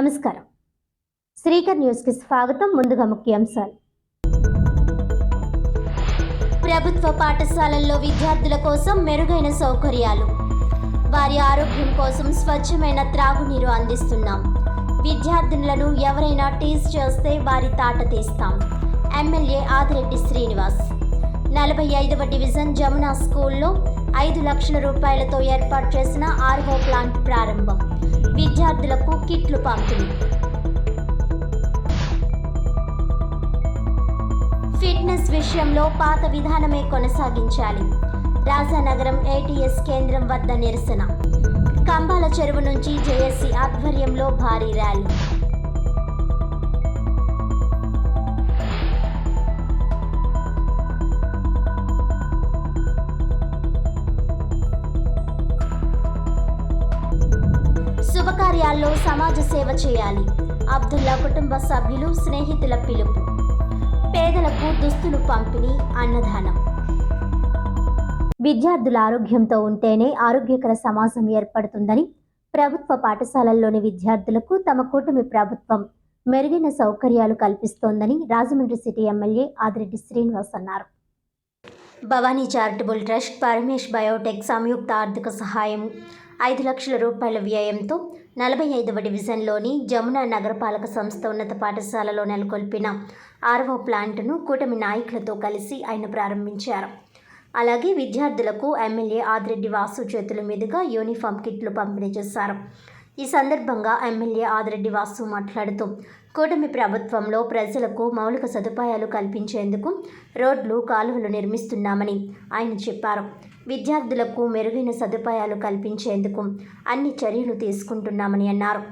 నమస్కారం. శ్రీకర్ న్యూస్ కి స్వాగతం. ముందుగా ముఖ్యాంశాలు. ప్రభుత్వ పాఠశాలల్లో విద్యార్థుల కోసం మెరుగైన సౌకర్యాలు, వారి ఆరోగ్యం కోసం స్వచ్ఛమైన త్రాగునీరు అందిస్తున్నాం. విద్యార్థినులను ఎవరైనా టీజ్ చేస్తే వారి తాట తీస్తాం. ఎమ్మెల్యే ఆదిరెడ్డి శ్రీనివాస్. 45వ డివిజన్ జమునా స్కూల్లో 5 లక్షల రూపాయలతో ఏర్పాటు చేసిన 6వ ప్లాంట్ ప్రారంభం. విద్యార్థులకు కిట్లు పంపిణీ. ఫిట్నెస్ విషయంలో పాత విధానమే కొనసాగించాలి. రాజానగరం ఏటీఎస్ కేంద్రం వద్ద నిరసన. కంబాల చెరువు నుంచి జేఏసీ ఆధ్వర్యంలో భారీ ర్యాలీ. శుభకార్యాల్లో సమాజ సేవ చేయాలి. అబ్దుల్లా కుటుంబ సభ్యులు, స్నేహితుల పిలుపు. పేదలకు దుస్తులు పంపిణీ, అన్నదానం. విద్యార్థుల ఆరోగ్యంతో ఉంటేనే ఆరోగ్యకర సమాజం ఏర్పడుతుందని ప్రభుత్వ పాఠశాలల్లోని విద్యార్థులకు తమ కూటమి ప్రభుత్వం మెరుగైన సౌకర్యాలు కల్పిస్తోందని రాజమండ్రి సిటీ ఎమ్మెల్యే ఆదిరెడ్డి శ్రీనివాస్ అన్నారు. Bhavani charitable trust, Paramesh biotech సంయుక్త ఆర్థిక సహాయం 5 లక్షల రూపాయల వ్యయంతో 45వ డివిజన్లోని జమునా నగరపాలక సంస్థ ఉన్నత పాఠశాలలో నెలకొల్పిన 6వ ప్లాంట్ను కూటమి నాయకులతో కలిసి ఆయన ప్రారంభించారు. అలాగే విద్యార్థులకు ఎమ్మెల్యే ఆదిరెడ్డి వాసు చేతుల మీదుగా యూనిఫామ్ కిట్లు పంపిణీ చేశారు. ఈ సందర్భంగా ఎమ్మెల్యే ఆదిరెడ్డి వాసు మాట్లాడుతూ కూటమి ప్రభుత్వంలో ప్రజలకు మౌలిక సదుపాయాలు కల్పించేందుకు రోడ్లు, కాలువలు నిర్మిస్తున్నామని ఆయన చెప్పారు. విద్యార్థులకు మెరుగైన సదుపాయాలు కల్పించేందుకు అన్ని చర్యలు తీసుకుంటున్నామని అన్నారు.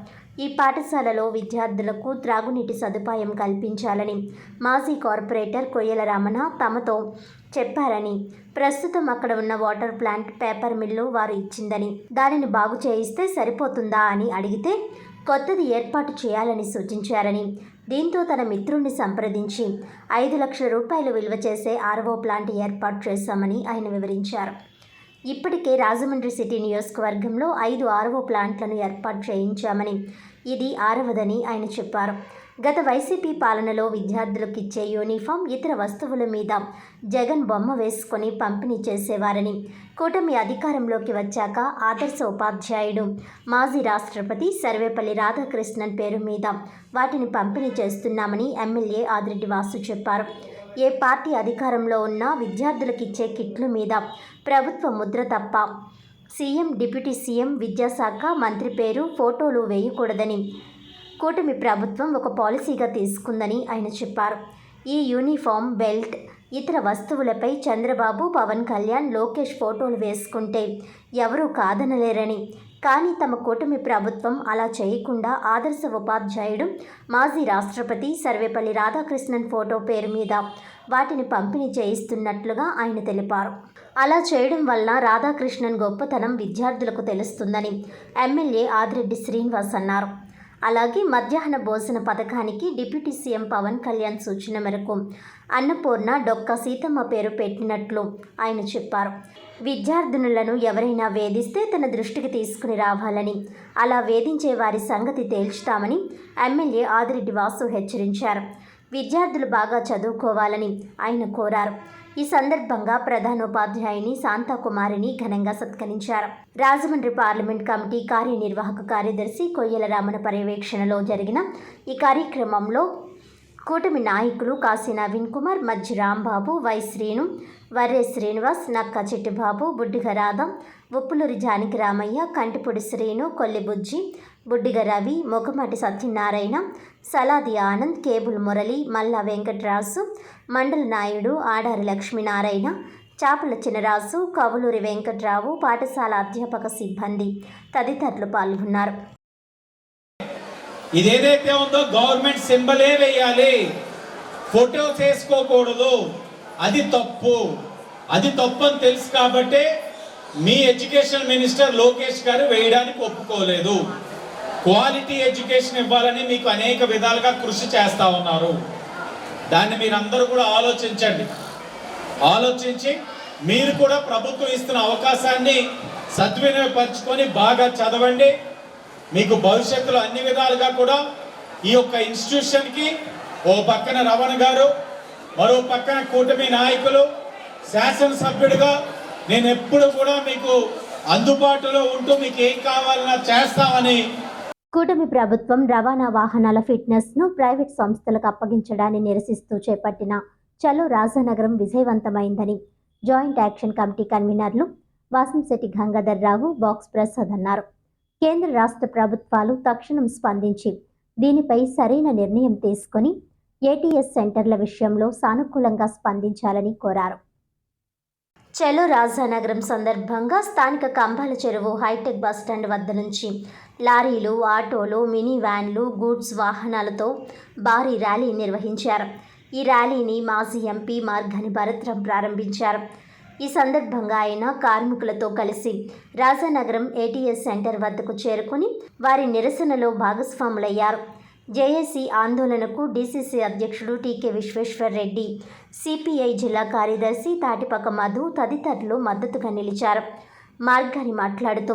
ఈ పాఠశాలలో విద్యార్థులకు త్రాగునీటి సదుపాయం కల్పించాలని మాజీ కార్పొరేటర్ కొయ్యల రమణ తమతో చెప్పారని, ప్రస్తుతం అక్కడ ఉన్న వాటర్ ప్లాంట్, పేపర్ మిల్లు వారు ఇచ్చిందని, దానిని బాగు చేయిస్తే సరిపోతుందా అని అడిగితే కొత్తది ఏర్పాటు చేయాలని సూచించారని, దీంతో తన మిత్రుణ్ణి సంప్రదించి 5 లక్షల రూపాయలు విలువ చేసే 6వ ప్లాంట్ ఏర్పాటు చేశామని ఆయన వివరించారు. ఇప్పటికే రాజమండ్రి సిటీ నియోజకవర్గంలో 5 6వ ప్లాంట్లను ఏర్పాటు చేయించామని, ఇది 6వదని ఆయన చెప్పారు. గత వైసీపీ పాలనలో విద్యార్థులకు ఇచ్చే యూనిఫామ్, ఇతర వస్తువుల మీద జగన్ బొమ్మ వేసుకొని పంపిణీ చేసేవారని, కూటమి అధికారంలోకి వచ్చాక ఆదర్శ ఉపాధ్యాయుడు, మాజీ రాష్ట్రపతి సర్వేపల్లి రాధాకృష్ణన్ పేరు మీద వాటిని పంపిణీ చేస్తున్నామని ఎమ్మెల్యే ఆదిరెడ్డి వాసు చెప్పారు. ఏ పార్టీ అధికారంలో ఉన్నా విద్యార్థులకు ఇచ్చే కిట్ల మీద ప్రభుత్వ ముద్ర తప్ప సీఎం, డిప్యూటీ సీఎం, విద్యాశాఖ మంత్రి పేరు, ఫోటోలు వేయకూడదని కూటమి ప్రభుత్వం ఒక పాలసీగా తీసుకుందని ఆయన చెప్పారు. ఈ యూనిఫామ్, బెల్ట్, ఇతర వస్తువులపై చంద్రబాబు, పవన్ కళ్యాణ్, లోకేష్ ఫోటోలు వేసుకుంటే ఎవరూ కాదనలేరని, కానీ తమ కూటమి ప్రభుత్వం అలా చేయకుండా ఆదర్శ ఉపాధ్యాయుడు, మాజీ రాష్ట్రపతి సర్వేపల్లి రాధాకృష్ణన్ ఫోటో పేరు మీద వాటిని పంపిణీ చేయిస్తున్నట్లుగా ఆయన తెలిపారు. అలా చేయడం వల్ల రాధాకృష్ణన్ గొప్పతనం విద్యార్థులకు తెలుస్తుందని ఎమ్మెల్యే ఆదిరెడ్డి శ్రీనివాస్ అన్నారు. అలాగే మధ్యాహ్న భోజన పథకానికి డిప్యూటీ సీఎం పవన్ కళ్యాణ్ సూచన మేరకు అన్నపూర్ణ, డొక్క సీతమ్మ పేరు పెట్టినట్లు ఆయన చెప్పారు. విద్యార్థినులను ఎవరైనా వేధిస్తే తన దృష్టికి తీసుకుని రావాలని, అలా వేధించే వారి సంగతి తేల్చుతామని ఎమ్మెల్యే ఆదిరెడ్డి వాసు హెచ్చరించారు. విద్యార్థులు బాగా చదువుకోవాలని ఆయన కోరారు. ఈ సందర్భంగా ప్రధానోపాధ్యాయుని శాంతాకుమారిని ఘనంగా సత్కరించారు. రాజమండ్రి పార్లమెంట్ కమిటీ కార్యనిర్వాహక కార్యదర్శి కొయ్యల రమణ పర్యవేక్షణలో జరిగిన ఈ కార్యక్రమంలో కూటమి నాయకులు కాశీ నవీన్ కుమార్, మజ్జి రాంబాబు, వై శ్రీను, వర్రే శ్రీనివాస్, నక్క చిట్టిబాబు, బుడ్డిగ రాధ, ఉప్పులూరి జానకి రామయ్య, కంటిపొడి శ్రీను, కొల్లి బుజ్జి, బుడ్డిగ రవి, మొగమాటి సత్యనారాయణ, సలాది ఆనంద్, కేబుల్ మురళి, మల్లా వెంకటరాజు, మండల నాయుడు, ఆడారి లక్ష్మీనారాయణ, చాపల చినరాజు, కవులూరి వెంకట్రావు, పాఠశాల అధ్యాపక సిబ్బంది తదితరులు పాల్గొన్నారు. ఇదేదైతే ఉందో గవర్నమెంట్ సింబలే వేయాలి, ఫోటోస్ వేసుకోకూడదు. అది తప్పు అని తెలుసు కాబట్టి మీ ఎడ్యుకేషన్ మినిస్టర్ లోకేష్ గారు వేయడానికి ఒప్పుకోలేదు. క్వాలిటీ ఎడ్యుకేషన్ ఇవ్వాలని మీకు అనేక విధాలుగా కృషి చేస్తూ ఉన్నారు. దాన్ని మీరందరూ కూడా ఆలోచించి మీరు కూడా ప్రభుత్వం ఇస్తున్న అవకాశాన్ని సద్వినియోగపరచుకొని బాగా చదవండి. మీకు భవిష్యత్తులో అన్ని విధాలుగా కూడా ఈ యొక్క ఇన్స్టిట్యూషన్కి ఓ పక్కన రమణ గారు, మరో పక్కన కూటమి నాయకులు, శాసనసభ్యుడిగా నేను ఎప్పుడు కూడా మీకు అందుబాటులో ఉంటూ మీకు ఏం కావాలన్నా చేస్తామని. కూటమి ప్రభుత్వం రవాణా వాహనాల ఫిట్నెస్ ను ప్రైవేట్ సంస్థలకు అప్పగించడాన్ని నిరసిస్తూ చేపట్టిన చలో రాజానగరం విజయవంతమైందని జాయింట్ యాక్షన్ కమిటీ కన్వీనర్లు వాసంశెట్టి గంగాధర్ రావు, బాక్స్ ప్రసాద్ అన్నారు. కేంద్ర రాష్ట్ర ప్రభుత్వాలు తక్షణం స్పందించి దీనిపై సరైన నిర్ణయం తీసుకొని ఏటీఎస్ సెంటర్ల విషయంలో సానుకూలంగా స్పందించాలని కోరారు. చలో రాజానగరం సందర్భంగా స్థానిక కంబాల చెరువు హైటెక్ బస్టాండ్ వద్ద నుంచి లారీలు, ఆటోలు, మినీ వ్యాన్లు, గూడ్స్ వాహనాలతో భారీ ర్యాలీ నిర్వహించారు. ఈ ర్యాలీని మాజీ ఎంపీ మార్గాని భరత్రాం ప్రారంభించారు. ఈ సందర్భంగా ఆయన కార్మికులతో కలిసి రాజానగరం ఏటీఎస్ సెంటర్ వద్దకు చేరుకుని వారి నిరసనలో భాగస్వాములయ్యారు. జేఏసీ ఆందోళనకు డీసీసీ అధ్యక్షుడు టీకే విశ్వేశ్వర్ రెడ్డి, సిపిఐ జిల్లా కార్యదర్శి తాటిపక్క మధు తదితరులు మద్దతుగా నిలిచారు. మార్గాని మాట్లాడుతూ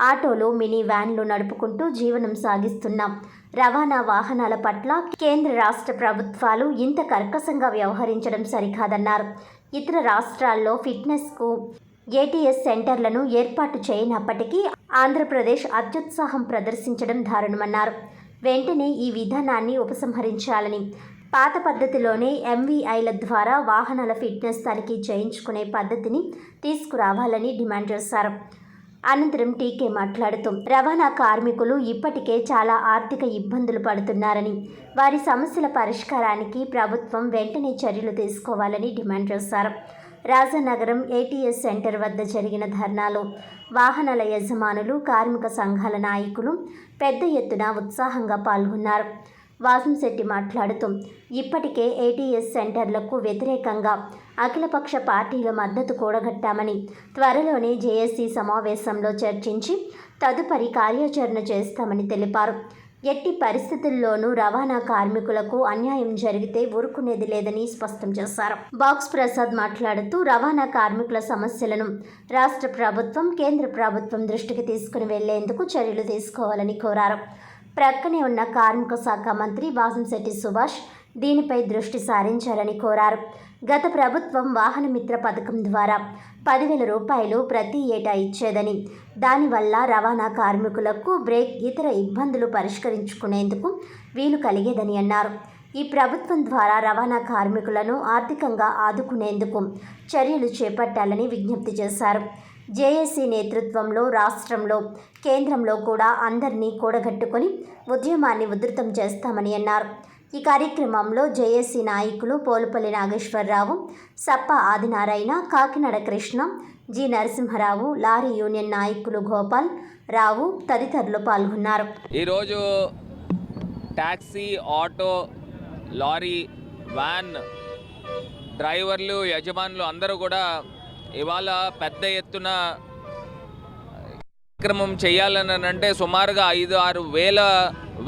ఆటోలు, మినీ వ్యాన్లు నడుపుకుంటూ జీవనం సాగిస్తున్నాం. రవాణా వాహనాల పట్ల కేంద్ర రాష్ట్ర ప్రభుత్వాలు ఇంత కర్కశంగా వ్యవహరించడం సరికాదన్నారు. ఇతర రాష్ట్రాల్లో ఫిట్నెస్కు ఏటీఎస్ సెంటర్లను ఏర్పాటు చేయనప్పటికీ ఆంధ్రప్రదేశ్ అత్యుత్సాహం ప్రదర్శించడం దారుణమన్నారు. వెంటనే ఈ విధానాన్ని ఉపసంహరించాలని, పాత పద్ధతిలోనే ఎంవీఐల ద్వారా వాహనాల ఫిట్నెస్ తనిఖీ చేయించుకునే పద్ధతిని తీసుకురావాలని డిమాండ్ చేశారు. అనంతరం టీకే మాట్లాడుతూ రవాణా కార్మికులు ఇప్పటికే చాలా ఆర్థిక ఇబ్బందులు పడుతున్నారని, వారి సమస్యల పరిష్కారానికి ప్రభుత్వం వెంటనే చర్యలు తీసుకోవాలని డిమాండ్ చేశారు. రాజానగరం ఏటీఎస్ సెంటర్ వద్ద జరిగిన ధర్నాలో వాహనాల యజమానులు, కార్మిక సంఘాల నాయకులు పెద్ద ఎత్తున ఉత్సాహంగా పాల్గొన్నారు. వాసంశెట్టి మాట్లాడుతూ ఇప్పటికే ఏటీఎస్ సెంటర్లకు వ్యతిరేకంగా అఖిలపక్ష పార్టీల మద్దతు కూడగట్టామని, త్వరలోనే జేఏసీ సమావేశంలో చర్చించి తదుపరి కార్యాచరణ చేస్తామని తెలిపారు. ఎట్టి పరిస్థితుల్లోనూ రవాణా కార్మికులకు అన్యాయం జరిగితే ఊరుకునేది లేదని స్పష్టం చేశారు. బాక్స్ ప్రసాద్ మాట్లాడుతూ రవాణా కార్మికుల సమస్యలను రాష్ట్ర ప్రభుత్వం, కేంద్ర ప్రభుత్వం దృష్టికి తీసుకుని వెళ్లేందుకు చర్యలు తీసుకోవాలని కోరారు. ప్రక్కనే ఉన్న కార్మిక శాఖ మంత్రి వాసంశెట్టి సుభాష్ దీనిపై దృష్టి సారించాలని కోరారు. గత ప్రభుత్వం వాహన మిత్ర పథకం ద్వారా 10,000 రూపాయలు ప్రతి ఏటా ఇచ్చేదని, దానివల్ల రవాణా కార్మికులకు బ్రేక్, ఇతర ఇబ్బందులు పరిష్కరించుకునేందుకు వీలు కలిగేదని అన్నారు. ఈ ప్రభుత్వం ద్వారా రవాణా కార్మికులను ఆర్థికంగా ఆదుకునేందుకు చర్యలు చేపట్టాలని విజ్ఞప్తి చేశారు. జేఏసీ నేతృత్వంలో రాష్ట్రంలో, కేంద్రంలో కూడా అందరినీ కూడగట్టుకొని ఉద్యమాన్ని ఉధృతం చేస్తామని అన్నారు. ఈ కార్యక్రమంలో జేఏసీ నాయకులు Polupalli Nageswararao, Sappa Adinarayana, Kakinada Krishna, G Narasimharao, lorry union నాయకులు గోపాల్ రావు తదితరులు పాల్గొన్నారు. ఈరోజు ట్యాక్సీ, ఆటో, లారీ, వ్యాన్ డ్రైవర్లు, యజమానులు అందరూ కూడా ఇవాళ పెద్ద ఎత్తున కార్యక్రమం చేయాలని అంటే సుమారుగా 5-6 వేల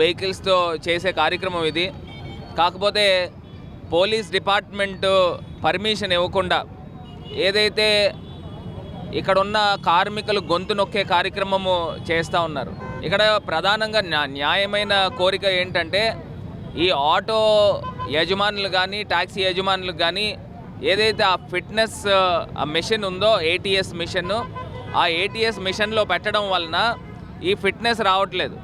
వెహికల్స్తో చేసే కార్యక్రమం ఇది. కాకపోతే పోలీస్ డిపార్ట్మెంటు పర్మిషన్ ఇవ్వకుండా ఏదైతే ఇక్కడ ఉన్న కార్మికులు గొంతు నొక్కే కార్యక్రమము చేస్తూ ఉన్నారు. ఇక్కడ ప్రధానంగా న్యాయమైన కోరిక ఏంటంటే ఈ ఆటో యజమానులు కానీ, ట్యాక్సీ యజమానులకు కానీ ఏదైతే ఆ ఫిట్నెస్ ఆ మిషన్ ఉందో, ఏటీఎస్ మిషన్, ఆ ఏటీఎస్ మిషన్లో పెట్టడం వలన ఈ ఫిట్నెస్ రావట్లేదు.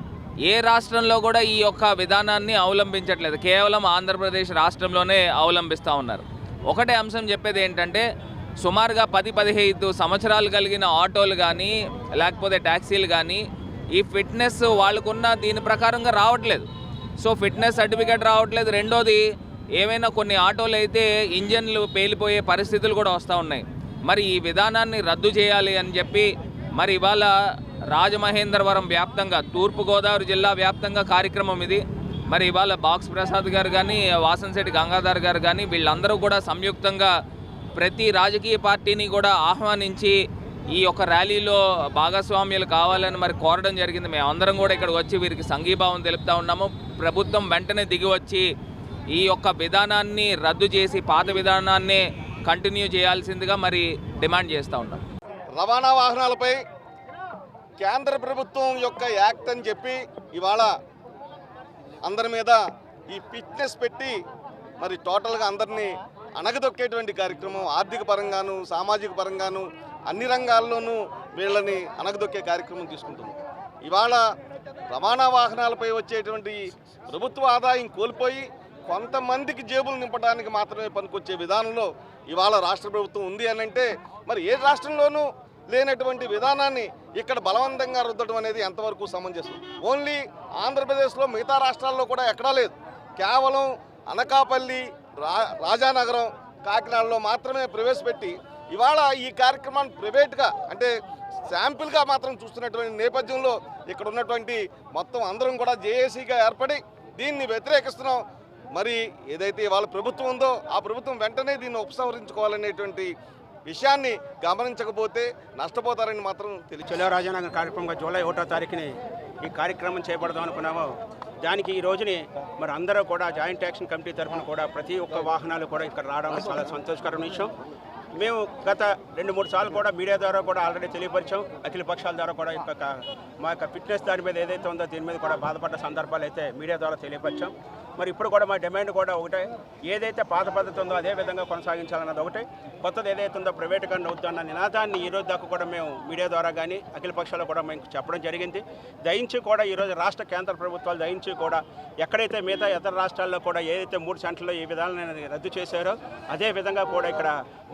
ఏ రాష్ట్రంలో కూడా ఈ యొక్క విధానాన్ని అవలంబించట్లేదు, కేవలం ఆంధ్రప్రదేశ్ రాష్ట్రంలోనే అవలంబిస్తూ ఉన్నారు. ఒకటే అంశం చెప్పేది ఏంటంటే సుమారుగా 10-15 సంవత్సరాలు కలిగిన ఆటోలు కానీ, లేకపోతే ట్యాక్సీలు కానీ ఈ ఫిట్నెస్ వాళ్ళకున్న దీని ప్రకారంగా రావట్లేదు. సో ఫిట్నెస్ సర్టిఫికేట్ రావట్లేదు. రెండోది, ఏమైనా కొన్ని ఆటోలు అయితే ఇంజన్లు పేలిపోయే పరిస్థితులు కూడా వస్తూ ఉన్నాయి. మరి ఈ విధానాన్ని రద్దు చేయాలి అని చెప్పి మరి ఇవాళ రాజమహేంద్రవరం వ్యాప్తంగా, తూర్పుగోదావరి జిల్లా వ్యాప్తంగా కార్యక్రమం ఇది. మరి ఇవాళ బాక్స్ ప్రసాద్ గారు కానీ, వాసంశెట్టి గంగాధర్ గారు కానీ వీళ్ళందరూ కూడా సంయుక్తంగా ప్రతి రాజకీయ పార్టీని కూడా ఆహ్వానించి ఈ యొక్క ర్యాలీలో భాగస్వామ్యాలు కావాలని మరి కోరడం జరిగింది. మేమందరం కూడా ఇక్కడికి వచ్చి వీరికి సంఘీభావం తెలుపుతూ ఉన్నాము. ప్రభుత్వం వెంటనే దిగి వచ్చి ఈ యొక్క విధానాన్ని రద్దు చేసి పాత విధానాన్ని కంటిన్యూ చేయాల్సిందిగా మరి డిమాండ్ చేస్తూ ఉన్నాం. రవాణా వాహనాలపై కేంద్ర ప్రభుత్వం యొక్క యాక్ట్ అని చెప్పి ఇవాళ అందరి మీద ఈ ఫిట్నెస్ పెట్టి మరి టోటల్గా అందరినీ అణగదొక్కేటువంటి కార్యక్రమం, ఆర్థిక పరంగాను సామాజిక పరంగాను అన్ని రంగాల్లోనూ వీళ్ళని అణగదొక్కే కార్యక్రమం తీసుకుంటుంది. ఇవాళ రవాణా వాహనాలపై వచ్చేటువంటి ప్రభుత్వ ఆదాయం కోల్పోయి కొంతమందికి జేబులు నింపడానికి మాత్రమే పనికొచ్చే విధానంలో ఇవాళ రాష్ట్ర ప్రభుత్వం ఉంది అని అంటే మరి ఏ రాష్ట్రంలోనూ లేనటువంటి విధానాన్ని ఇక్కడ బలవంతంగా రుద్దడం అనేది ఎంతవరకు సమంజసం? ఓన్లీ ఆంధ్రప్రదేశ్లో, మిగతా రాష్ట్రాల్లో కూడా ఎక్కడా లేదు. కేవలం అనకాపల్లి, రాజానగరం, కాకినాడలో మాత్రమే ప్రవేశపెట్టి ఇవాళ ఈ కార్యక్రమాన్ని ప్రైవేట్గా అంటే శాంపిల్గా మాత్రం చూస్తున్నటువంటి నేపథ్యంలో ఇక్కడ ఉన్నటువంటి మొత్తం అందరం కూడా జేఏసీగా ఏర్పడి దీన్ని వ్యతిరేకిస్తున్నాం. మరి ఏదైతే ఇవాళ ప్రభుత్వం ఉందో ఆ ప్రభుత్వం వెంటనే దీన్ని ఉపసంహరించుకోవాలనేటువంటి విషయాన్ని గమనించకపోతే నష్టపోతారని మాత్రం తెలియదు. చలో రాజానగర్ కార్యక్రమంగా జూలై 1వ తారీఖుని ఈ కార్యక్రమం చేపడదాం అనుకున్నాము. దానికి ఈ రోజుని మరి అందరూ కూడా జాయింట్ యాక్షన్ కమిటీ తరఫున కూడా ప్రతి ఒక్క వాహనాలు కూడా ఇక్కడ రావడం చాలా సంతోషకరమైన విషయం. మేము గత 2-3 సార్లు కూడా మీడియా ద్వారా కూడా ఆల్రెడీ తెలియపరిచాం. అఖిల పక్షాల ద్వారా కూడా మా యొక్క ఫిట్నెస్ దాని మీద ఏదైతే ఉందో దీని మీద కూడా బాధపడ్డ సందర్భాలు అయితే మీడియా ద్వారా తెలియపరిచాం. మరి ఇప్పుడు కూడా మా డిమాండ్ కూడా ఒకటే, ఏదైతే పాత పద్ధతి ఉందో అదే విధంగా కొనసాగించాలన్నది ఒకటే, కొత్తది ఏదైతే ఉందో ప్రైవేటుగా అవుతున్న నినాదాన్ని ఈరోజు దాకా కూడా మేము మీడియా ద్వారా కానీ అఖిల పక్షాలు కూడా మేము చెప్పడం జరిగింది. దయించి కూడా ఈరోజు రాష్ట్ర కేంద్ర ప్రభుత్వాలు దయించి కూడా ఎక్కడైతే మిగతా ఇతర రాష్ట్రాల్లో కూడా ఏదైతే 3 సెంటర్లో ఈ విధానాన్ని రద్దు చేశారో అదే విధంగా కూడా ఇక్కడ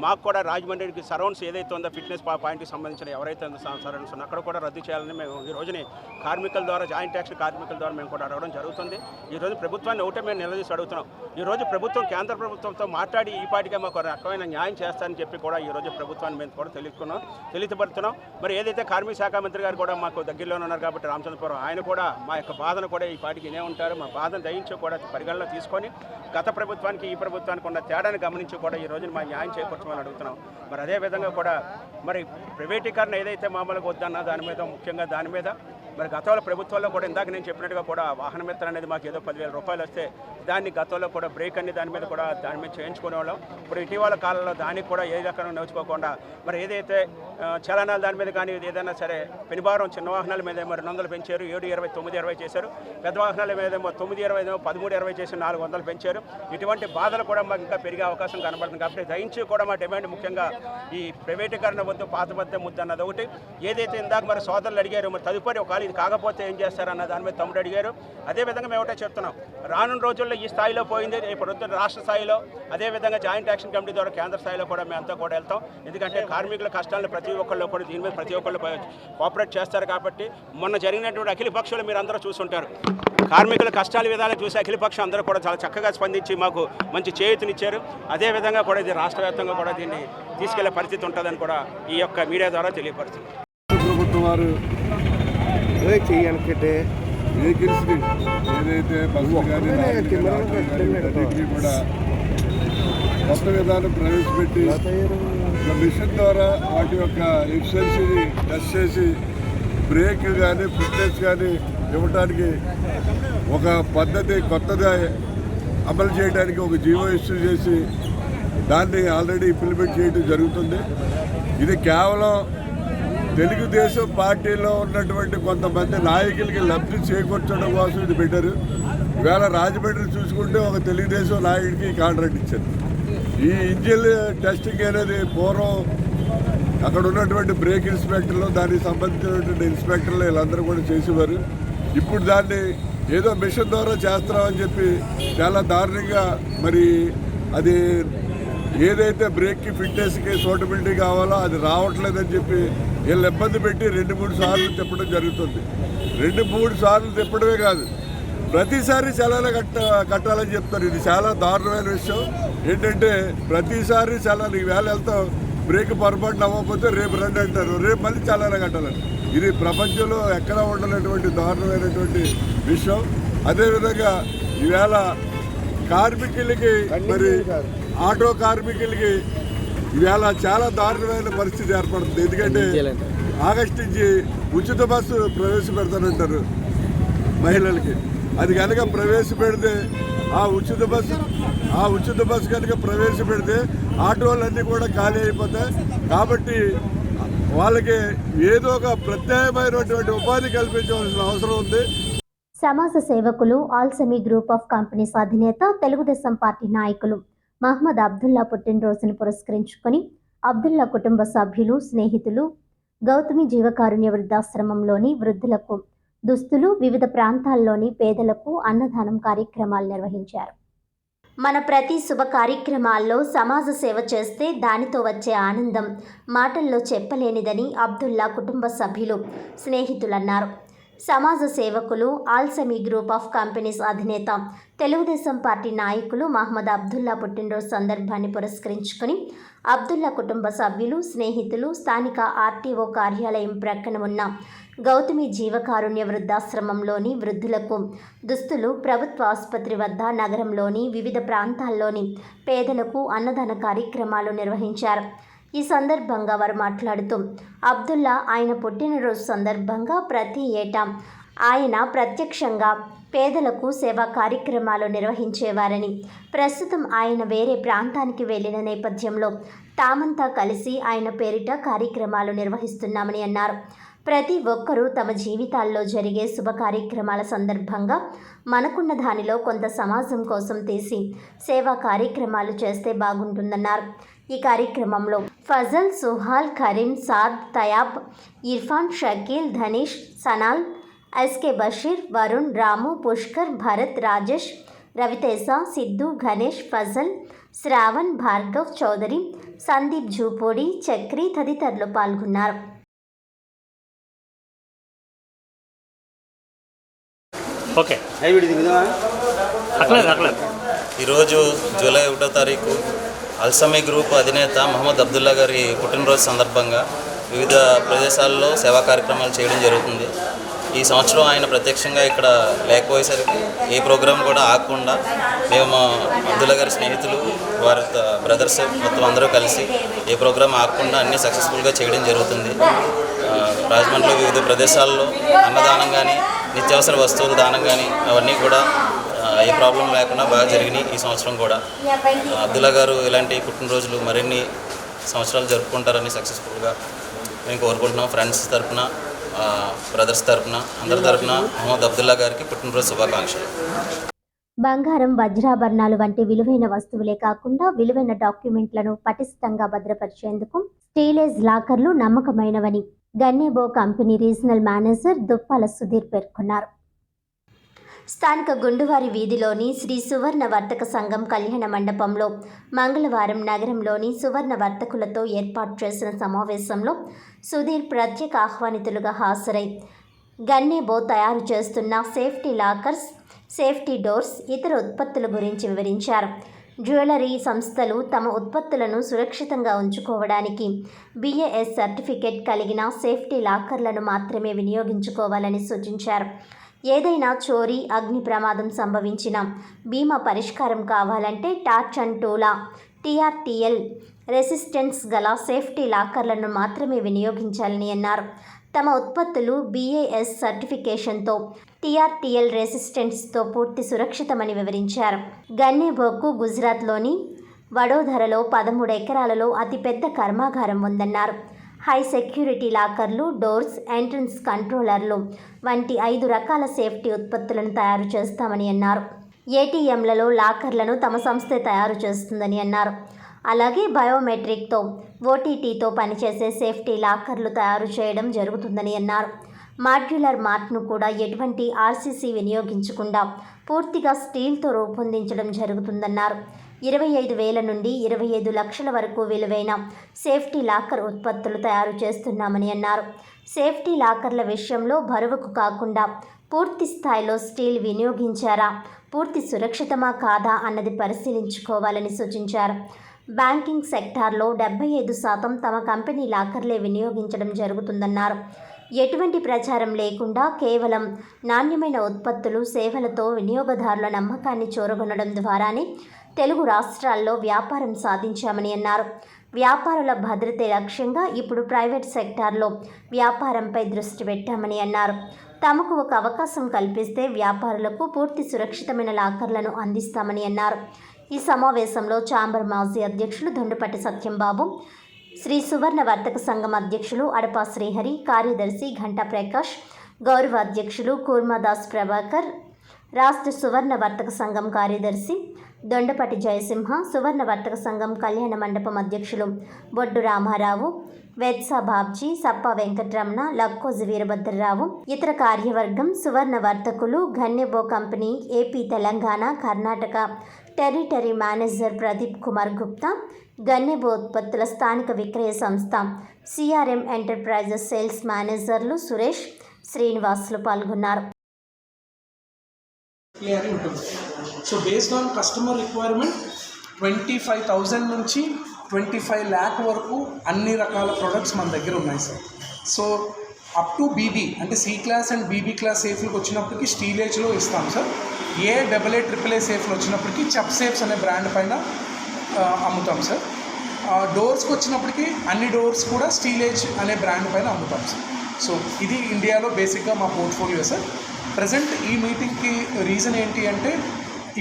మాకు కూడా రాజమండ్రికి సరౌండ్స్ ఏదైతే ఉందో ఫిట్నెస్ పాయింట్కి సంబంధించిన ఎవరైతే సరౌండ్స్ ఉందో అక్కడ కూడా రద్దు చేయాలని మేము ఈ రోజుని కార్మికుల ద్వారా జాయింట్ యాక్షన్ కార్మికుల ద్వారా మేము కూడా అడగడం జరుగుతుంది. ఈరోజు ప్రభుత్వాన్ని ఒకటే మేము నిలదీసి అడుగుతున్నాం. ఈరోజు ప్రభుత్వం కేంద్ర ప్రభుత్వంతో మాట్లాడి ఈ పాటిగా మాకు రకమైన న్యాయం చేస్తారని చెప్పి కూడా ఈరోజు ప్రభుత్వాన్ని మేము కూడా తెలియపడుతున్నాం. మరి ఏదైతే కార్మిక శాఖ మంత్రి గారు కూడా మాకు దగ్గరలోనే ఉన్నారు కాబట్టి రామచంద్రపురం ఆయన కూడా మా యొక్క బాధను కూడా ఈ పాటికి వినే ఉంటారు. మా బాధను దయించి కూడా పరిగణలో తీసుకొని గత ప్రభుత్వానికి ఈ ప్రభుత్వానికి ఉన్న తేడాను గమనించి కూడా ఈ రోజున మా న్యాయం చేకూర్చమని అడుగుతున్నాం. మరి అదేవిధంగా కూడా మరి ప్రైవేటీకరణ ఏదైతే మామూలుగా వద్దన్నా దాని మీద ముఖ్యంగా దాని మీద మరి గతంలో ప్రభుత్వాల్లో కూడా ఇందాక నేను చెప్పినట్టుగా కూడా వాహన మిత్ర అనేది మాకు ఏదో 10,000 రూపాయలు వస్తే దాన్ని గతంలో కూడా బ్రేక్ అన్ని దాని మీద కూడా దాని మీద చేయించుకునేవాళ్ళం. ఇప్పుడు ఇటీవల కాలంలో దానికి కూడా ఏ రకంగా నడుచుకోకుండా మరి ఏదైతే చలనాలు దాని మీద కానీ ఏదైనా సరే పెనుభారం చిన్న వాహనాల మీద ఏమో 200 పెంచారు, 720, 920 చేశారు. పెద్ద వాహనాల మీద ఏమో 920, 1320 చేసి 400 పెంచారు. ఇటువంటి బాధలు కూడా మాకు ఇంకా పెరిగే అవకాశం కనబడుతుంది. కాబట్టి దయించి కూడా మా డిమాండ్ ముఖ్యంగా ఈ ప్రైవేటీకరణ వద్దు, పాత పద్ధతి ముద్దు అన్నది ఒకటి. ఏదైతే ఇందాక మరి సోదరులు అడిగారు మరి తదుపరి ఒకవేళ ఇది కాకపోతే ఏం చేస్తారన్న దాని మీద తమ్ముడు అడిగారు. అదేవిధంగా మేము ఒకటే చెప్తున్నాం, రానున్న రోజుల్లో ఈ స్థాయిలో పోయింది ఇప్పుడు రాష్ట్ర స్థాయిలో అదేవిధంగా జాయింట్ యాక్షన్ కమిటీ ద్వారా కేంద్ర స్థాయిలో కూడా మేము అంతా కూడా వెళ్తాం. ఎందుకంటే కార్మికుల కష్టాలను ప్రతి ఒక్కళ్ళు కూడా దీని మీద ప్రతి ఒక్కళ్ళు కోఆపరేట్ చేస్తారు. కాబట్టి మొన్న జరిగినటువంటి అఖిల పక్షులు మీరు అందరూ చూసుంటారు. కార్మికుల కష్టాల విధాలు చూసి అఖిల పక్షం అందరూ కూడా చాలా చక్కగా స్పందించి మాకు మంచి చేయూతనిచ్చారు. అదేవిధంగా కూడా ఇది రాష్ట్ర వ్యాప్తంగా కూడా దీన్ని తీసుకెళ్లే పరిస్థితి ఉంటుందని కూడా ఈ యొక్క మీడియా ద్వారా తెలియపరుస్తుంది. ప్రభుత్వం వారు చేయనుకుంటే వెహికల్స్ని ఏదైతే బస్సులు కానీ అన్నింటినీ కూడా కొత్త విధానం ప్రవేశపెట్టి మిషన్ ద్వారా వాటి యొక్క ఎఫిషియన్సీని టెస్ట్ చేసి బ్రేక్ కానీ ఫిట్నెస్ కానీ ఇవ్వడానికి ఒక పద్ధతి కొత్తగా అమలు చేయడానికి ఒక జీవో ఇష్యూ చేసి దాన్ని ఆల్రెడీ ఇంప్లిమెంట్ చేయడం జరుగుతుంది. ఇది కేవలం తెలుగుదేశం పార్టీలో ఉన్నటువంటి కొంతమంది నాయకులకి లబ్ధి చేకూర్చడం కోసం ఇది పెట్టారు. ఈవేళ రాజమండ్రి చూసుకుంటే ఒక తెలుగుదేశం నాయకుడికి కాంట్రాక్ట్ ఇచ్చారు. ఈ ఇంజిన్ టెస్టింగ్ అనేది పూర్వం అక్కడ ఉన్నటువంటి బ్రేక్ ఇన్స్పెక్టర్లు దానికి సంబంధించినటువంటి ఇన్స్పెక్టర్లు వీళ్ళందరూ కూడా చేసేవారు. ఇప్పుడు దాన్ని ఏదో మిషన్ ద్వారా చేస్తున్నామని చెప్పి చాలా దారుణంగా మరి అది ఏదైతే బ్రేక్కి ఫిట్నెస్కి సూటబిలిటీ కావాలో అది రావట్లేదని చెప్పి వీళ్ళు ఇబ్బంది పెట్టి 2-3 సార్లు తిప్పడం జరుగుతుంది. 2-3 సార్లు తిప్పడమే కాదు, ప్రతిసారి చలానా కట్టాలని చెప్తారు. ఇది చాలా దారుణమైన విషయం. ఏంటంటే ప్రతిసారి చలానా ఈవేళ వెళ్తాం, బ్రేక్ పొరపాటున అవ్వకపోతే రేపు రండి అంటారు, రేపు మళ్ళీ చలానా కట్టాలని. ఇది ప్రపంచంలో ఎక్కడా ఉండనటువంటి దారుణమైనటువంటి విషయం. అదేవిధంగా ఈవేళ కార్మికులకి మరి ఆటో కార్మికులకి ఈవేళ చాలా దారుణమైన పరిస్థితి ఏర్పడుతుంది. ఎందుకంటే ఆగస్టు నుంచి ఉచిత బస్సు ప్రవేశపెడతానంటారు మహిళలకి. అది కనుక ప్రవేశపెడితే ఆ ఉచిత బస్సు కనుక ప్రవేశపెడితే ఆటోలన్నీ కూడా ఖాళీ అయిపోతాయి. కాబట్టి వాళ్ళకి ఏదో ఒక ప్రత్యేకమైనటువంటి ఉపాధి కల్పించవలసిన అవసరం ఉంది. సమాజ సేవకులు ఆల్సమీ గ్రూప్ ఆఫ్ కంపెనీస్ అధినేత తెలుగుదేశం పార్టీ నాయకులు మహమ్మద్ అబ్దుల్లా పుట్టినరోజును పురస్కరించుకొని అబ్దుల్లా కుటుంబ సభ్యులు, స్నేహితులు గౌతమి జీవకారుణ్య వృద్ధాశ్రమంలోని వృద్ధులకు దుస్తులు, వివిధ ప్రాంతాల్లోని పేదలకు అన్నదానం కార్యక్రమాలు నిర్వహించారు. మన ప్రతి శుభ కార్యక్రమాల్లో సమాజ సేవ చేస్తే దానితో వచ్చే ఆనందం మాటల్లో చెప్పలేనిదని అబ్దుల్లా కుటుంబ సభ్యులు, స్నేహితులు అన్నారు. సమాజ సేవకులు ఆల్సమీ గ్రూప్ ఆఫ్ కంపెనీస్ అధినేత తెలుగుదేశం పార్టీ నాయకులు మహమ్మద్ అబ్దుల్లా పుట్టినరోజు సందర్భాన్ని పురస్కరించుకొని అబ్దుల్లా కుటుంబ సభ్యులు, స్నేహితులు స్థానిక ఆర్టీఓ కార్యాలయం ప్రక్కన ఉన్న గౌతమి జీవకారుణ్య వృద్ధాశ్రమంలోని వృద్ధులకు దుస్తులు, ప్రభుత్వ ఆసుపత్రి వద్ద నగరంలోని వివిధ ప్రాంతాల్లోని పేదలకు అన్నదాన కార్యక్రమాలు నిర్వహించారు. ఈ సందర్భంగా వారు మాట్లాడుతూ అబ్దుల్లా ఆయన పుట్టినరోజు సందర్భంగా ప్రతి ఏటా ఆయన ప్రత్యక్షంగా పేదలకు సేవా కార్యక్రమాలు నిర్వహించేవారని, ప్రస్తుతం ఆయన వేరే ప్రాంతానికి వెళ్లిన నేపథ్యంలో తామంతా కలిసి ఆయన పేరిట కార్యక్రమాలు నిర్వహిస్తున్నామని అన్నారు. ప్రతి ఒక్కరూ తమ జీవితాల్లో జరిగే శుభ కార్యక్రమాల సందర్భంగా మనకున్న దానిలో కొంత సమాజం కోసం తీసి సేవా కార్యక్రమాలు చేస్తే బాగుంటుందన్నారు. ఈ కార్యక్రమంలో ఫజల్, సుహాల్, కరీం, సాద్, తయాబ్, ఇర్ఫాన్, షకీల్, ధనీష్, సనాల్, ఎస్కే బషీర్, వరుణ్, రాము, పుష్కర్, భరత్, రాజేష్, రవితేజ, సిద్ధు, గణేష్, ఫజల్, శ్రావణ్, భార్గవ్, చౌదరి, సందీప్ జూపూడి, చక్రి తదితరులు పాల్గొన్నారు. ఓకే, ఈరోజు జూలై 1వ తారీఖు అల్సమీ గ్రూప్ అధినేత మహమ్మద్ అబ్దుల్లా గారి పుట్టినరోజు సందర్భంగా వివిధ ప్రదేశాల్లో సేవా కార్యక్రమాలు చేయడం జరుగుతుంది. ఈ సంవత్సరం ఆయన ప్రత్యక్షంగా ఇక్కడ లేకపోయేసరికి ఏ ప్రోగ్రాం కూడా ఆగకుండా మేము అబ్దుల్లా గారి స్నేహితులు, వారి బ్రదర్స్ మొత్తం అందరూ కలిసి ఏ ప్రోగ్రాం ఆగకుండా అన్నీ సక్సెస్ఫుల్గా చేయడం జరుగుతుంది. రాజమండ్రిలో వివిధ ప్రదేశాల్లో అన్నదానం కానీ, నిత్యావసర వస్తువుల దానం కానీ అవన్నీ కూడా ఏ ప్రాబ్లం లేకుండా బాగా జరిగినాయి. ఈ సంవత్సరం కూడా అబ్దుల్లా గారు ఇలాంటి పుట్టినరోజులు మరిన్ని సంవత్సరాలు జరుపుకుంటారని సక్సెస్ఫుల్గా మేము కోరుకుంటున్నాం. ఫ్రెండ్స్ తరఫున, బ్రదర్స్ తరఫున, అందరి తరఫున మహమ్మద్ అబ్దుల్లా గారికి పుట్టినరోజు శుభాకాంక్షలు. బంగారం, వజ్రాభరణాలు వంటి విలువైన వస్తువులే కాకుండా విలువైన డాక్యుమెంట్లను పటిష్టంగా భద్రపరిచేందుకు స్టీలేజ్ లాకర్లు నమ్మకమైనవని గన్నేబో కంపెనీ రీజనల్ మేనేజర్ దుప్పాల సుధీర్ పేర్కొన్నారు. స్థానిక గుండువారి వీధిలోని శ్రీ సువర్ణ వర్తక సంఘం కళ్యాణ మండపంలో మంగళవారం నగరంలోని సువర్ణ వర్తకులతో ఏర్పాటు చేసిన సమావేశంలో సుధీర్ ప్రత్యేక ఆహ్వానితులుగా హాజరై గన్నేబో తయారు చేస్తున్న సేఫ్టీ లాకర్స్, సేఫ్టీ డోర్స్, ఇతర ఉత్పత్తుల గురించి వివరించారు. జ్యువెలరీ సంస్థలు తమ ఉత్పత్తులను సురక్షితంగా ఉంచుకోవడానికి BAS సర్టిఫికేట్ కలిగిన సేఫ్టీ లాకర్లను మాత్రమే వినియోగించుకోవాలని సూచించారు. ఏదైనా చోరీ, అగ్ని ప్రమాదం సంభవించిన బీమా పరిష్కారం కావాలంటే టార్చ్ అండ్ టూలా TRTL రెసిస్టెన్స్ గల సేఫ్టీ లాకర్లను మాత్రమే వినియోగించాలని అన్నారు. తమ ఉత్పత్తులు BAS సర్టిఫికేషన్తో TRTL రెసిస్టెన్స్తో పూర్తి సురక్షితమని వివరించారు. గన్నేబోకు గుజరాత్లోని వడోదరలో 13 ఎకరాలలో అతిపెద్ద కర్మాగారం ఉందన్నారు. హై సెక్యూరిటీ లాకర్లు, డోర్స్, ఎంట్రన్స్ కంట్రోలర్లు వంటి 5 రకాల సేఫ్టీ ఉత్పత్తులను తయారు చేస్తామని అన్నారు. ATMలలో లాకర్లను తమ సంస్థే తయారు చేస్తుందని అన్నారు. అలాగే బయోమెట్రిక్తో, OTTతో పనిచేసే సేఫ్టీ లాకర్లు తయారు చేయడం జరుగుతుందని అన్నారు. మాడ్యులర్ మార్ట్ను కూడా ఎటువంటి RCC వినియోగించకుండా పూర్తిగా స్టీల్తో రూపొందించడం జరుగుతుందన్నారు. 25,000 నుండి 25 లక్షల వరకు విలువైన సేఫ్టీ లాకర్ ఉత్పత్తులు తయారు చేస్తున్నామని అన్నారు. సేఫ్టీ లాకర్ల విషయంలో బరువుకు కాకుండా పూర్తి స్థాయిలో స్టీల్ వినియోగించారా, పూర్తి సురక్షితమా కాదా అన్నది పరిశీలించుకోవాలని సూచించారు. బ్యాంకింగ్ సెక్టార్లో 75% తమ కంపెనీ లాకర్లే వినియోగించడం జరుగుతుందన్నారు. ఎటువంటి ప్రచారం లేకుండా కేవలం నాణ్యమైన ఉత్పత్తులు, సేవలతో వినియోగదారుల నమ్మకాన్ని చూరగొనడం ద్వారానే తెలుగు రాష్ట్రాల్లో వ్యాపారం సాధించామని అన్నారు. వ్యాపారుల భద్రతే లక్ష్యంగా ఇప్పుడు ప్రైవేట్ సెక్టార్లో వ్యాపారంపై దృష్టి పెట్టామని అన్నారు. తమకు ఒక అవకాశం కల్పిస్తే వ్యాపారులకు పూర్తి సురక్షితమైన లాకర్లను అందిస్తామని అన్నారు. ఈ సమావేశంలో ఛాంబర్ మాజీ అధ్యక్షులు దొండపట్టి సత్యంబాబు, శ్రీ సువర్ణ వర్తక సంఘం అధ్యక్షులు అడపా శ్రీహరి, కార్యదర్శి ఘంటా ప్రకాష్, గౌరవ అధ్యక్షులు కూర్మాదాస్ ప్రభాకర్, రాష్ట్ర సువర్ణ వర్తక సంఘం కార్యదర్శి దొండపటి జయసింహ, సువర్ణ వర్తక సంఘం కళ్యాణ మండపం అధ్యక్షులు బొడ్డు రామారావు, వెత్సా బాబ్జీ, సప్ప వెంకటరమణ, లక్కోజి వీరభద్రరావు, ఇతర కార్యవర్గం, సువర్ణ వర్తకులు, Gunnebo company, AP, Telangana, Karnataka territory manager Pradeep Kumar Gupta, Gunnebo ఉత్పత్తుల స్థానిక విక్రయ సంస్థ సిఆర్ఎం ఎంటర్ప్రైజెస్ సేల్స్ మేనేజర్లు సురేష్, శ్రీనివాసులు పాల్గొన్నారు. క్లియర్ ఉంటుంది. So based on customer requirement 25,000 నుంచి 25 lakh వరకు అన్ని రకాల ప్రొడక్ట్స్ మన దగ్గర ఉన్నాయి sir. So up to BB అంటే C class and BB class సేఫ్లకు వచ్చినప్పటికీ స్టీల్ ఏజ్లో ఇస్తాం సార్. AA సేఫ్లు వచ్చినప్పటికీ చప్ సేఫ్స్ అనే బ్రాండ్ పైన అమ్ముతాం సార్. డోర్స్కి వచ్చినప్పటికీ అన్ని డోర్స్ కూడా స్టీల్ ఏజ్ అనే బ్రాండ్ పైన అమ్ముతాం సార్. సో ఇది ఇండియాలో బేసిక్గా మా పోర్ట్ఫోలియో సార్. ప్రజెంట్ ఈ మీటింగ్కి రీజన్ ఏంటి అంటే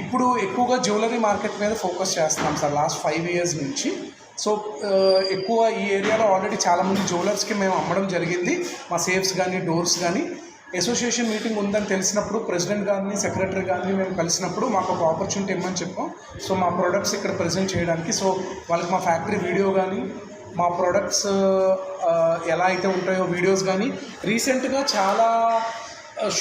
ఇప్పుడు ఎక్కువగా జ్యువెలరీ మార్కెట్ మీద ఫోకస్ చేస్తున్నాం సార్ లాస్ట్ 5 years నుంచి. సో ఎక్కువ ఈ ఏరియాలో ఆల్రెడీ చాలామంది జ్యువెలర్స్కి మేము అమ్మడం జరిగింది, మా సేఫ్స్ కానీ డోర్స్ కానీ. అసోసియేషన్ మీటింగ్ ఉందని తెలిసినప్పుడు ప్రెసిడెంట్ గారిని సెక్రటరీ గారిని మేము కలిసినప్పుడు మాకు ఒక ఆపర్చునిటీ ఇవ్వమని చెప్పాం. సో మా ప్రొడక్ట్స్ ఇక్కడ ప్రజెంట్ చేయడానికి, సో వాళ్ళకి మా ఫ్యాక్టరీ వీడియో కానీ మా ప్రొడక్ట్స్ ఎలా అయితే ఉంటాయో వీడియోస్ కానీ, రీసెంట్గా చాలా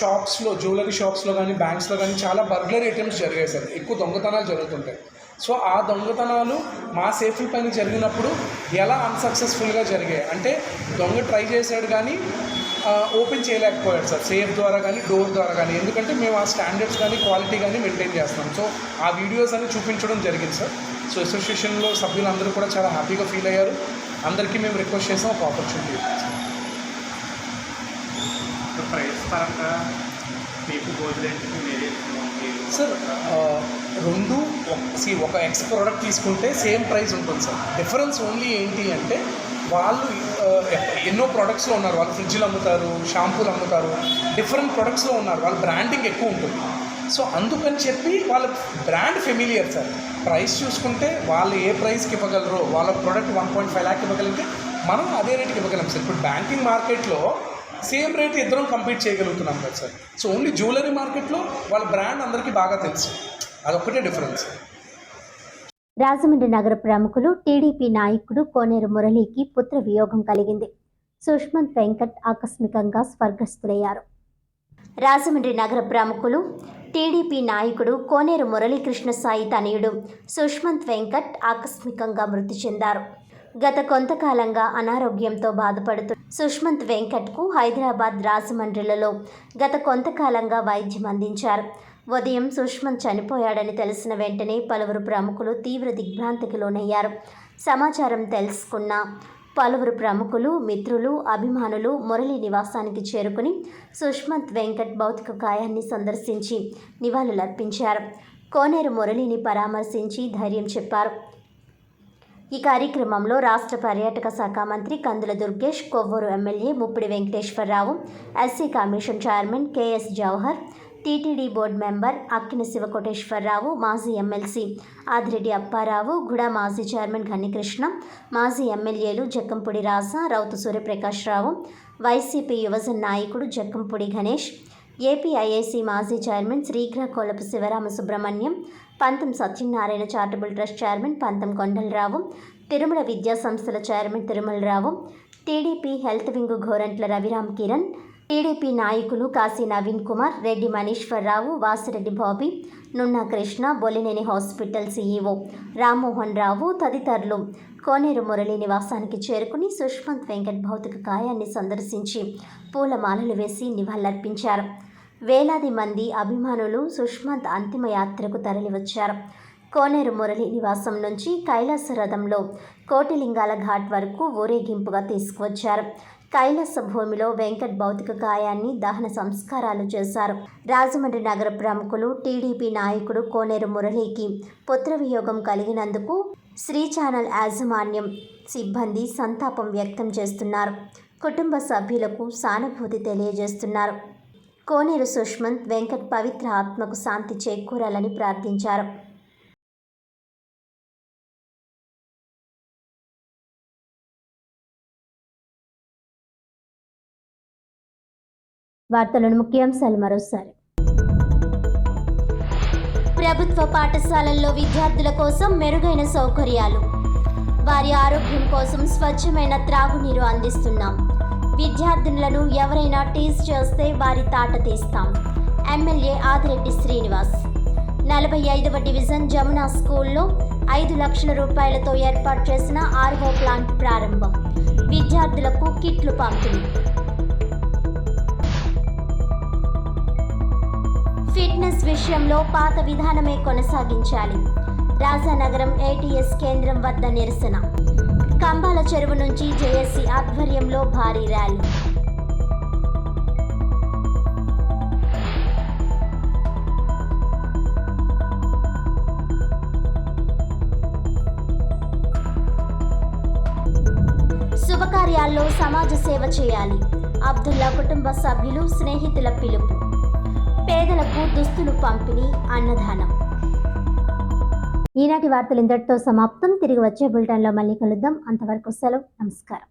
షాప్స్లో జ్యువెలరీ షాప్స్లో కానీ బ్యాంక్స్లో కానీ చాలా బర్గ్లరీ అటెంప్ట్స్ జరిగాయి సార్. ఎక్కువ దొంగతనాలు జరుగుతుంటాయి. సో ఆ దొంగతనాలు మా సేఫ్టీ పైన జరిగినప్పుడు ఎలా అన్సక్సెస్ఫుల్గా జరిగాయి అంటే దొంగ ట్రై చేశాడు కానీ ఓపెన్ చేయలేకపోయాడు సార్, సేఫ్ ద్వారా కానీ డోర్ ద్వారా కానీ. ఎందుకంటే మేము ఆ స్టాండర్డ్స్ కానీ క్వాలిటీ కానీ మెయింటైన్ చేస్తాం. సో ఆ వీడియోస్ అన్ని చూపించడం జరిగింది సార్. సో అసోసియేషన్లో సభ్యులందరూ కూడా చాలా హ్యాపీగా ఫీల్ అయ్యారు. అందరికీ మేము రిక్వెస్ట్ చేసాం ఒక ఆపర్చునిటీ ఇవ్వాలి సార్. ప్రైస్ పరంగా మీకు సార్ రెండు ఒక ఎక్స్ ప్రోడక్ట్ తీసుకుంటే సేమ్ ప్రైస్ ఉంటుంది సార్. డిఫరెన్స్ ఓన్లీ ఏంటి అంటే వాళ్ళు ఎన్నో ప్రొడక్ట్స్లో ఉన్నారు. వాళ్ళు ఫ్రిడ్జ్లు అమ్ముతారు, షాంపూలు అమ్ముతారు, డిఫరెంట్ ప్రొడక్ట్స్లో ఉన్నారు. వాళ్ళ బ్రాండింగ్ ఎక్కువ ఉంటుంది. సో అందుకని చెప్పి వాళ్ళ బ్రాండ్ ఫెమిలియర్ సార్. ప్రైస్ చూసుకుంటే వాళ్ళు ఏ ప్రైస్కి ఇవ్వగలరో, వాళ్ళ ప్రోడక్ట్ 1.5 lakh ఇవ్వగలిగితే మనం అదే రేట్కి ఇవ్వగలం సార్. ఇప్పుడు బ్యాంకింగ్ మార్కెట్లో సేమ్ రేట్ ఇద్దరం కంపీట్ చేయగలుగుతున్నాం కదా సార్. సో ఓన్లీ జ్యువెలరీ మార్కెట్లో వాళ్ళ బ్రాండ్ అందరికీ బాగా తెలుసు, అదొక్కటే డిఫరెన్స్. రాజమండ్రి నగర ప్రముఖులు టీడీపీ నాయకుడు కోనేరు మురళికి పుత్ర వియోగం కలిగింది. సుష్మంత్ వెంకట్ ఆకస్మికంగా స్వర్గస్థులయ్యారు. రాజమండ్రి నగర ప్రముఖులు టీడీపీ నాయకుడు కోనేరు మురళీకృష్ణ సాయి తనయుడు సుష్మంత్ వెంకట్ ఆకస్మికంగా మృతి చెందారు. గత కొంతకాలంగా అనారోగ్యంతో బాధపడుతూ సుష్మంత్ వెంకట్కు హైదరాబాద్, రాజమండ్రిలలో గత కొంతకాలంగా వైద్యం అందించారు. ఉదయం సుష్మంత్ చనిపోయాడని తెలిసిన వెంటనే పలువురు ప్రముఖులు తీవ్ర దిగ్భ్రాంతికి లోనయ్యారు. సమాచారం తెలుసుకున్న పలువురు ప్రముఖులు, మిత్రులు, అభిమానులు మురళి నివాసానికి చేరుకుని సుష్మంత్ వెంకట్ భౌతిక కాయాన్ని సందర్శించి నివాళులర్పించారు. కోనేరు మురళిని పరామర్శించి ధైర్యం చెప్పారు. ఈ కార్యక్రమంలో రాష్ట్ర పర్యాటక శాఖ మంత్రి Kandula Durgesh, Kovvur MLA Muppidi Venkateswararao, SC commission chairman KS Jawahar, TTD board member Akkina Sivakoteswararao, మాజీ ఎమ్మెల్సీ ఆదిరెడ్డి అప్పారావు, గుడ మాజీ చైర్మన్ ఘన్నికృష్ణ, మాజీ ఎమ్మెల్యేలు జక్కంపూడి రాజా, రౌతు సూర్యప్రకాశ్రావు, వైసీపీ యువజన నాయకుడు జక్కంపూడి గణేష్, ఏపీఐఐసి మాజీ చైర్మన్ శ్రీగ్రహకోలపు శివరామ సుబ్రహ్మణ్యం, పంతం సత్యనారాయణ చారిటబుల్ ట్రస్ట్ చైర్మన్ పంతం కొండలరావు, తిరుమల విద్యా సంస్థల chairman Tirumalarao, TDP health wing Gorantla Raviram Kiran, TDP నాయకులు కాశీ నవీన్ కుమార్, రెడ్డి మనీశ్వరరావు, వాసిరెడ్డి బాబీ, నున్నా కృష్ణ, బొలినేని హాస్పిటల్ సీఈఓ రామ్మోహన్ రావు తదితరులు కోనేరు మురళి నివాసానికి చేరుకుని సుష్మంత్ వెంకట్ భౌతిక కాయాన్ని సందర్శించి పూలమాలలు వేసి నివాళులర్పించారు. వేలాది మంది అభిమానులు సుష్మంత్ అంతిమయాత్రకు తరలివచ్చారు. కోనేరు మురళి నివాసం నుంచి కైలాస రథంలో కోటిలింగాల ఘాట్ వరకు ఊరేగింపుగా తీసుకువచ్చారు. కైలాస భూమిలో వెంకట్ భౌతిక కాయాన్ని దహన సంస్కారాలు చేశారు. రాజమండ్రి నగర ప్రముఖులు టీడీపీ నాయకుడు కోనేరు మురళికి పుత్రవియోగం కలిగినందుకు శ్రీ ఛానల్ యాజమాన్యం సిబ్బంది సంతాపం వ్యక్తం చేస్తున్నారు. కుటుంబ సభ్యులకు సానుభూతి తెలియజేస్తున్నారు. కోనేరు సుష్మంత్ వెంకట్ పవిత్ర ఆత్మకు శాంతి చేకూరాలని ప్రార్థించారు. వార్తలను ముఖ్యాంశాలు మరోసారి. ప్రభుత్వ పాఠశాలల్లో విద్యార్థుల కోసం మెరుగైన సౌకర్యాలు, వారి ఆరోగ్యం కోసం స్వచ్ఛమైన త్రాగునీరు అందిస్తున్నాం. విద్యార్థినులను ఎవరైనా టీజ్ చేస్తే వారి తాట తీస్తాం. ఎమ్మెల్యే ఆదిరెడ్డి శ్రీనివాస్. 45వ డివిజన్ జమునా స్కూల్లో 5 లక్షల రూపాయలతో ఏర్పాటు చేసిన 6వ ప్లాంట్ ప్రారంభం. విద్యార్థులకు కిట్లు పంపిణీ. ఫిట్నెస్ విషయంలో పాత విధానమే కొనసాగించాలి. రాజానగరం ATS కేంద్రం వద్ద నిరసన. కంబాల చెరువు నుంచి జేఏసీ ఆధ్వర్యంలో భారీ ర్యాలీ. శుభకార్యాల్లో సమాజ సేవ చేయాలి. అబ్దుల్లా కుటుంబ సభ్యులు, స్నేహితుల పిలుపు. పేదలకు దుస్తులు పంపిణీ, అన్నదానం. ఈనాటి వార్తలు ఇంతటితో సమాప్తం. తిరిగి వచ్చే బులెటిన్లో మళ్ళీ కలుద్దాం. అంతవరకు సెలవు. నమస్కారం.